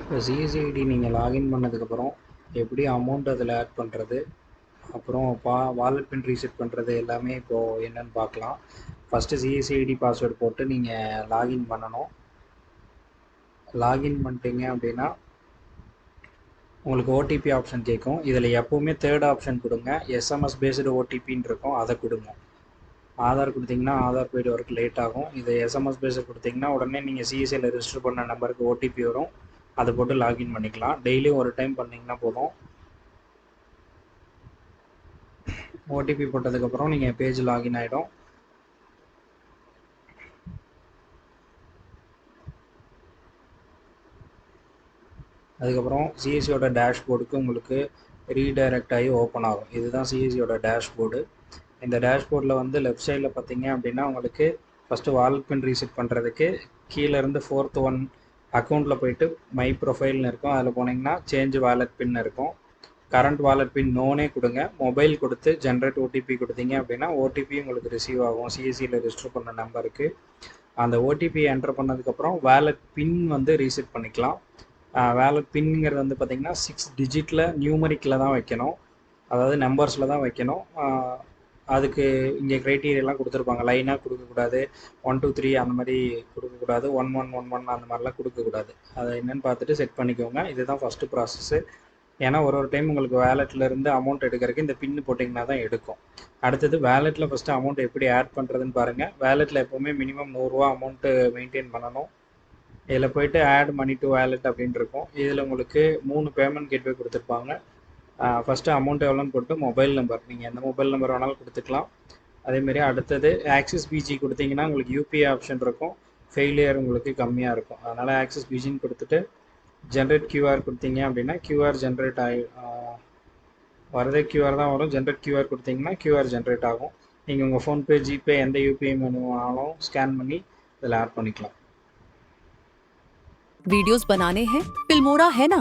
இப்போ சிஎஸ்சிஐடி நீங்கள் லாகின் பண்ணதுக்கப்புறம் எப்படி அமௌண்ட் அதில் ஆட் பண்ணுறது, அப்புறம் வாலெட் பின் ரீசெட் பண்ணுறது எல்லாமே இப்போது என்னென்னு பார்க்கலாம். ஃபஸ்ட்டு சிஎஸ்சிஐடி பாஸ்வேர்டு போட்டு நீங்கள் லாகின் பண்ணணும். லாகின் பண்ணிட்டீங்க அப்படின்னா உங்களுக்கு ஓடிபி ஆப்ஷன் கேட்கும். இதில் எப்போவுமே தேர்ட் ஆப்ஷன் கொடுங்க. எஸ்எம்எஸ் பேஸ்டு ஓடிபின்னு இருக்கும், அதை கொடுங்க. ஆதார் கொடுத்தீங்கன்னா ஆதார் போய்ட்டு வரக்கு லேட் ஆகும். இது எஸ்எம்எஸ் பேஸ்டு கொடுத்தீங்கன்னா உடனே நீங்கள் சிஎஸ்சியில் ரெஜிஸ்டர் பண்ண நம்பருக்கு ஓடிபி வரும், அதை போட்டு லாகின் பண்ணிக்கலாம். டெய்லியும் ஒரு டைம் பண்ணிங்கன்னா போதும். ஓடிபி போட்டதுக்கப்புறம் நீங்கள் பேஜ் லாகின் ஆகிடும். அதுக்கப்புறம் சிஎஸ்சியோட டேஷ்போர்டுக்கு உங்களுக்கு ரீடைரக்ட் ஆகி ஓப்பன் ஆகும். இதுதான் சிஎஸ்சியோட டேஷ்போர்டு. இந்த டேஷ்போர்டில் வந்து லெஃப்ட் சைடில் பார்த்தீங்க அப்படின்னா உங்களுக்கு ஃபஸ்ட்டு வாலெட் பின் ரீசெட் பண்ணுறதுக்கு கீழேருந்து 4th ஒன் அக்கௌண்ட்டில் போயிட்டு மை ப்ரொஃபைல்னு இருக்கும், அதில் போனீங்கன்னா சேஞ்ச் வாலெட் பின் இருக்கும். கரண்ட் வாலெட் பின் நோனே கொடுங்க. மொபைல் கொடுத்து ஜென்ரேட் ஓடிபி கொடுத்தீங்க அப்படின்னா ஓடிபி உங்களுக்கு ரிசீவ் ஆகும் சிஎஸ்சியில் ரெஜிஸ்டர் பண்ண நம்பருக்கு. அந்த ஓடிபி என்டர் பண்ணதுக்கப்புறம் வேலெட் பின் வந்து ரீசெட் பண்ணிக்கலாம். வேலெட் பின்ங்கிறது வந்து பார்த்திங்கன்னா 6 டிஜிட்டில் நியூமரிக்கில் தான் வைக்கணும், அதாவது நம்பர்ஸில் தான் வைக்கணும். அதுக்கு இங்கே க்ரைட்டீரியெல்லாம் கொடுத்துருப்பாங்க. லைனாக கொடுக்கக்கூடாது, 1 2 3 அந்த மாதிரி கொடுக்கக்கூடாது, 1 1 1 1 அந்த மாதிரிலாம் கொடுக்கக்கூடாது. அதை என்னென்னு பார்த்துட்டு செட் பண்ணிக்கோங்க. இதுதான் ஃபஸ்ட்டு ப்ராசஸ்ஸு. ஏன்னா ஒரு டைம் உங்களுக்கு வேலெட்லேருந்து அமௌண்ட் எடுக்கிறதுக்கு இந்த பின்னு போட்டிங்கன்னா தான் எடுக்கும். அடுத்தது வேலெட்டில் ஃபஸ்ட்டு அமௌண்ட் எப்படி ஆட் பண்ணுறதுன்னு பாருங்கள். வேலெட்டில் எப்போவுமே மினிமம் 100 ரூபா அமௌண்ட்டு மெயின்டைன் பண்ணணும். இதில் போய்ட்டு ஆட் மணி டு வேலெட் அப்படின்னு இருக்கும். இதில் உங்களுக்கு 3 பேமெண்ட் கேட்வே கொடுத்துருப்பாங்க. ஃபஸ்ட்டு அமௌண்ட் எவ்வளோன்னு போட்டு மொபைல் நம்பர், நீங்கள் எந்த மொபைல் நம்பர் வேணாலும் கொடுத்துக்கலாம். அதேமாரி அடுத்தது ஆக்சிஸ் பிஜி கொடுத்தீங்கன்னா உங்களுக்கு யூபிஐ ஆப்ஷன் இருக்கும், ஃபெயிலியர் உங்களுக்கு கம்மியாக இருக்கும். அதனால் ஆக்சிஸ் பிஜின்னு கொடுத்துட்டு ஜென்ரேட் கியூஆர் கொடுத்தீங்க அப்படின்னா கியூஆர் ஜென்ரேட் ஆகி வரதே கியூஆர் தான் வரும். ஜென்ரேட் கியூஆர் கொடுத்தீங்கன்னா கியூஆர் ஜென்ரேட் ஆகும். நீங்கள் உங்கள் ஃபோன்பே, ஜிபே எந்த யூபிஐ வேணுமானாலும் ஸ்கேன் பண்ணி இதில் ஆட் பண்ணிக்கலாம். वीडियोस बनाने हैं फिल्मोरा है ना।